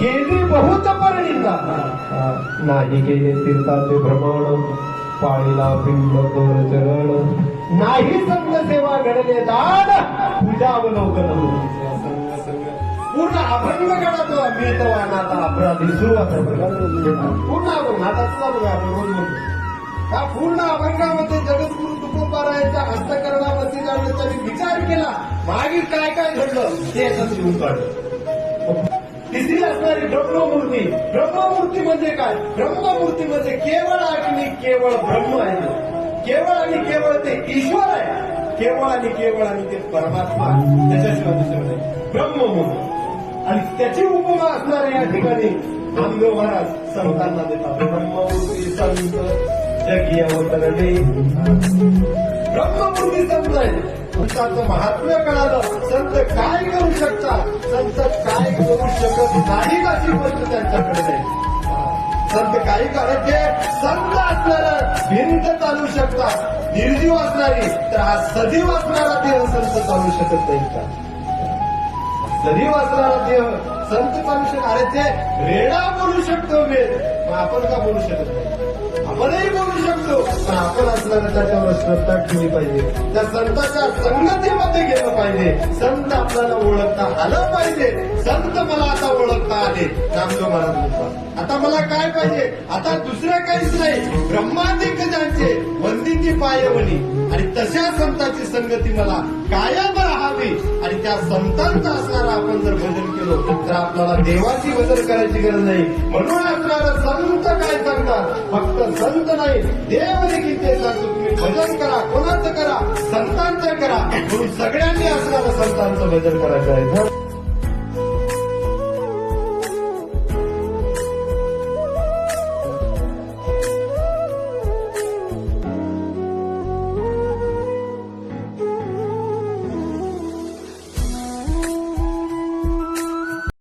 गेली बहुत परिणिता नाही केले तीर्थाचे भ्रमण पाळीला पिंड तोर चरण नाही संघ सेवा घडले दान पूजा अवलोकन पूर्ण अभंग गणाचा अभियतवानाचा अपराधी सुरुवात आहे. पूर्ण अभंग आता चालू आहे आपण रोज म्हणतो. हा पूर्ण अभंगामध्ये जगद्गुरु तुकोबारायांच्या हस्तकरणामध्ये जाण्याचा मी विचार केला. मागे काय काय घडलं ते याच्यात लिहून काढलं. तिसरी असणारी ब्रह्ममूर्ती. ब्रह्ममूर्ती म्हणजे काय? ब्रह्ममूर्ती म्हणजे केवळ आणि केवळ ब्रह्म आहे. केवळ आणि केवळ ते ईश्वर आहे. केवळ आणि ते परमात्मा, त्याच्याशिवाय दुसरं नाही. ब्रह्ममूर्ती आणि त्याची उपमा असणारे या ठिकाणी नामदेव महाराज संतांना देतात. ब्रह्ममूर्ती संत जगी अवतरणे. ब्रह्ममूर्ती संत आहे. संतांचं महात्म्य कळालं. संत काय करू शकतात, संत काय करू शकत नाही अशी गोष्ट त्यांच्याकडे नाही. संत काही करायचे संत असणारा भिंत चालू शकतात, निर्जीव असणारी तर हा सजीव असणारा देह संत चालू शकत नाही का? सजीव असणारा देह संत चालू शकत. अरे ते रेडा बोलू शकतो वेद, मग आपण का बोलू शकत नाही? आपणही बोलू शकतो, पण आपण असणारा त्याच्यावर श्रद्धा ठेवली पाहिजे. त्या संतांच्या संगतीमध्ये गेलं पाहिजे. संत आपल्याला ओळखता आलं पाहिजे. संत मला आता ओळखता आले. नामदेव महाराज म्हणतात आता मला काय पाहिजे? आता दुसरं काहीच नाही. ब्रह्मांडिक ज्यांचे वंदिती पायवणी आणि तशा संतांची संगती मला कायम राहावी. आणि त्या संतांचा असणारा आपण जर भजन केलो तर आपल्याला देवाची भजन करायची गरज नाही. म्हणून असणारा संत काय सांगतात? फक्त संत नाही, देव देखील ते सांगतो तुम्ही भजन करा. कोणाचं करा? संतांचं करा. म्हणून सगळ्यांनी असणारं संतांचं भजन करायचं आहे.